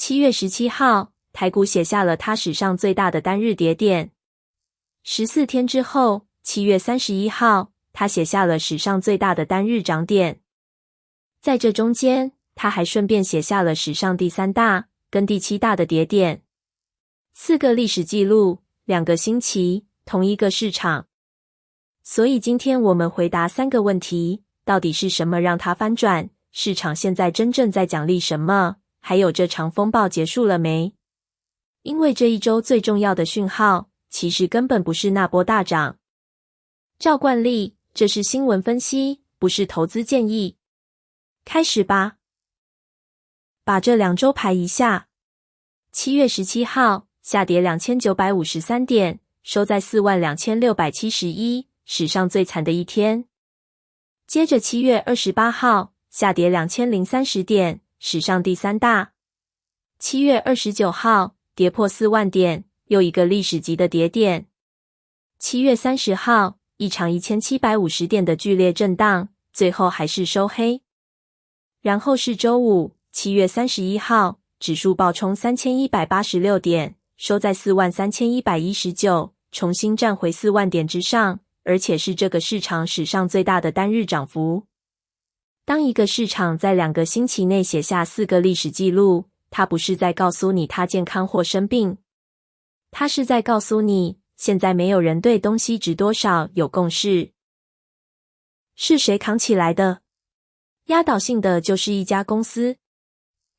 7月17号，台股写下了它史上最大的单日跌点。14天之后，7月31号，它写下了史上最大的单日涨点。在这中间，它还顺便写下了史上第3大跟第7大的跌点。4个历史记录，2个星期，同一个市场。所以今天我们回答3个问题：到底是什么让它翻转？市场现在真正在奖励什么？还有这场风暴结束了没？因为这一周最重要的讯号，其实根本不是那波大涨。照惯例，这是新闻分析，不是投资建议。开始吧。把这2周排一下。7月17号，下跌2953点，收在42671，史上最惨的一天。接着7月28号，下跌2030点，史上第3大。7月29号，跌破4万点，又一个历史级的跌点。7月30号，一场1750点的剧烈震荡，最后还是收黑。然后是周五，7月31号，指数暴冲3186点，收在43119，重新站回4万点之上，而且是这个市场史上最大的单日涨幅。当一个市场在2个星期内写下4个历史记录，它不是在告诉你它健康或生病，它是在告诉你，现在没有人对东西值多少有共识。是谁扛起来的？压倒性的就是一家公司。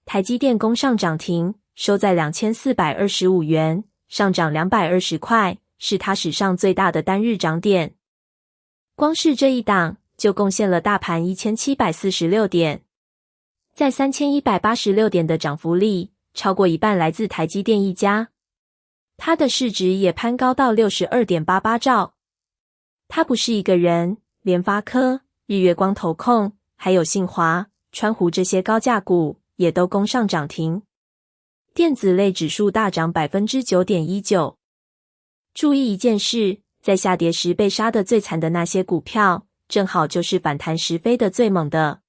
台积电攻上涨停，收在2425元，上涨220块，是它史上最大的单日涨点。光是这一档就贡献了大盘1746点。在3186点的涨幅里，超过一半来自台积电一家。它的市值也攀高到 62.88 兆。它不是一个人，联发科、日月光投控，还有信华、川湖这些高价股也都攻上涨停。电子类指数大涨 9.19%。注意一件事，在下跌时被杀得最惨的那些股票，正好就是反弹时飞得最猛的。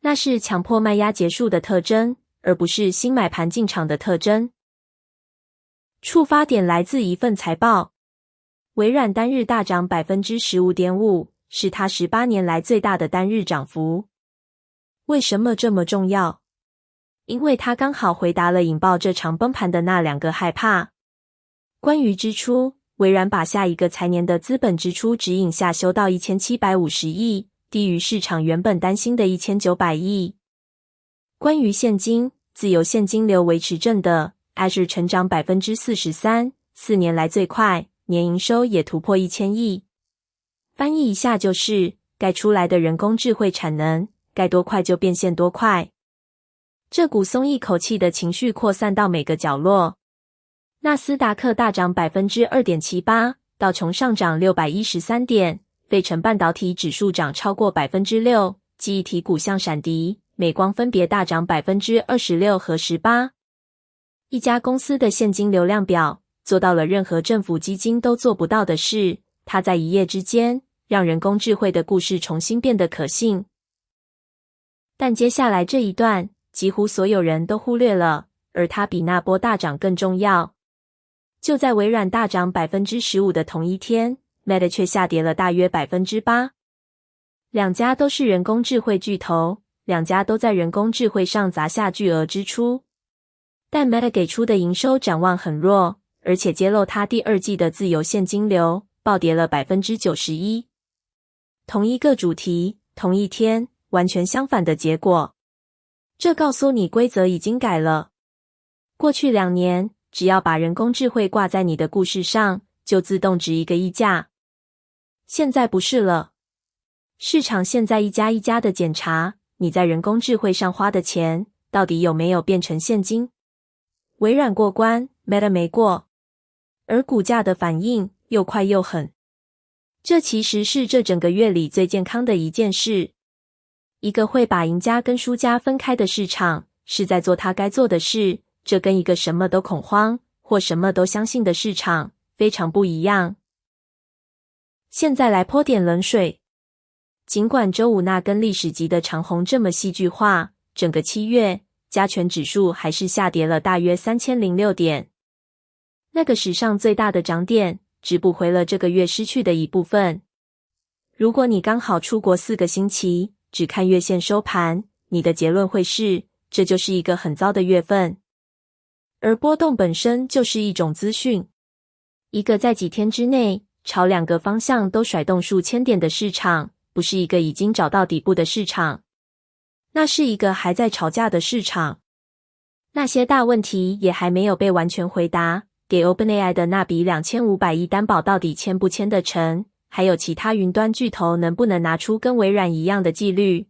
那是强迫卖压结束的特征，而不是新买盘进场的特征。触发点来自一份财报，微软单日大涨 15.5%， 是它18年来最大的单日涨幅。为什么这么重要？因为它刚好回答了引爆这场崩盘的那2个害怕。关于支出，微软把下一个财年的资本支出指引下修到1750亿，低于市场原本担心的1900亿。关于现金，自由现金流维持正的 Azure 成长 43%， 4年来最快，年营收也突破1000亿。翻译一下就是，盖出来的人工智慧产能，盖多快就变现多快。这股松一口气的情绪扩散到每个角落。纳斯达克大涨 2.78%， 道琼上涨613点，费城半导体指数涨超过 6%， 记忆体股像闪迪、美光分别大涨 26% 和 18%。一家公司的现金流量表做到了任何政府基金都做不到的事，它在一夜之间让人工智慧的故事重新变得可信。但接下来这一段几乎所有人都忽略了，而它比那波大涨更重要。就在微软大涨 15% 的同一天， Meta 却下跌了大约 8%。 2家都是人工智慧巨头，2家都在人工智慧上砸下巨额支出。但 Meta 给出的营收展望很弱，而且揭露它第2季的自由现金流暴跌了 91%。 同一个主题，同一天，完全相反的结果。这告诉你规则已经改了。过去2年，只要把人工智慧挂在你的故事上，就自动值1个亿价。现在不是了。市场现在一家一家的检查，你在人工智慧上花的钱，到底有没有变成现金？微软过关， Meta 没过。而股价的反应又快又狠。这其实是这整个月里最健康的一件事。一个会把赢家跟输家分开的市场，是在做它该做的事，这跟一个什么都恐慌或什么都相信的市场非常不一样。现在来泼点冷水。尽管周五那根历史级的长红这么戏剧化，整个7月加权指数还是下跌了大约3006点。那个史上最大的涨点，只补回了这个月失去的一部分。如果你刚好出国4个星期，只看月线收盘，你的结论会是，这就是一个很糟的月份。而波动本身就是一种资讯，一个在几天之内朝2个方向都甩动数千点的市场，不是一个已经找到底部的市场，那是一个还在吵架的市场。那些大问题也还没有被完全回答，给 OpenAI 的那笔2500亿担保到底签不签得成，还有其他云端巨头能不能拿出跟微软一样的纪律。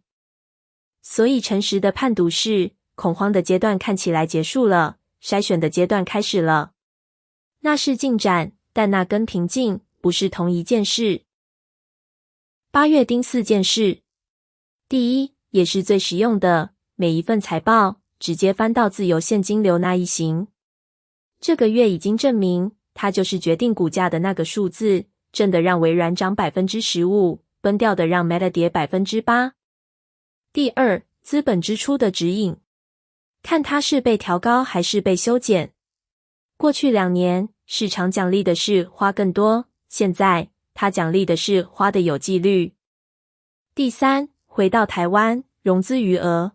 所以诚实的判读是，恐慌的阶段看起来结束了，筛选的阶段开始了。那是进展，但那跟平静不是同一件事。8月盯4件事。第一，也是最实用的，每一份财报直接翻到自由现金流那一行。这个月已经证明，它就是决定股价的那个数字，正的让微软涨 15%， 崩掉的让 Meta 跌 8%。第二，资本支出的指引，看它是被调高还是被修减。过去2年，市场奖励的是花更多，现在它奖励的是花的有纪律。第三，回到台湾，融资余额，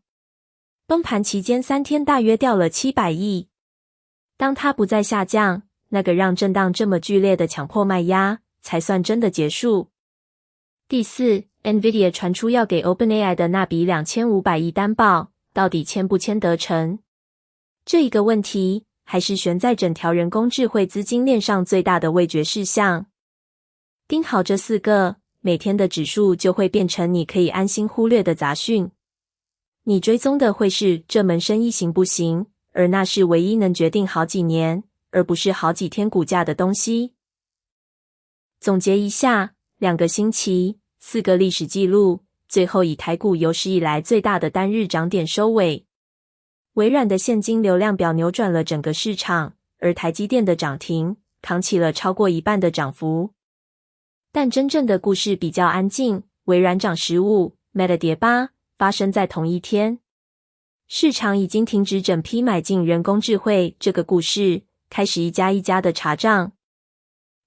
崩盘期间3天大约掉了700亿。当它不再下降，那个让震荡这么剧烈的强迫卖压，才算真的结束。第四， NVIDIA 传出要给 OpenAI 的那笔2500亿担保，到底签不签得成？这一个问题，还是悬在整条人工智慧资金链上最大的未决事项。盯好这4个，每天的指数就会变成你可以安心忽略的杂讯。你追踪的会是这门生意行不行，而那是唯一能决定好几年，而不是好几天股价的东西。总结一下，2个星期，4个历史记录，最后以台股有史以来最大的单日涨点收尾。微软的现金流量表扭转了整个市场，而台积电的涨停扛起了超过一半的涨幅。但真正的故事比较安静，微软涨 15%，Meta 跌 8%， 发生在同一天。市场已经停止整批买进人工智慧这个故事，开始一家一家的查账。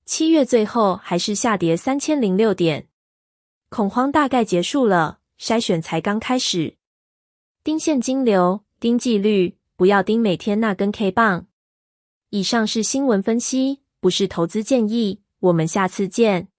7月最后还是下跌3006点，恐慌大概结束了，筛选才刚开始。盯现金流，盯纪律，不要盯每天那根 K 棒。以上是新闻分析，不是投资建议，我们下次见。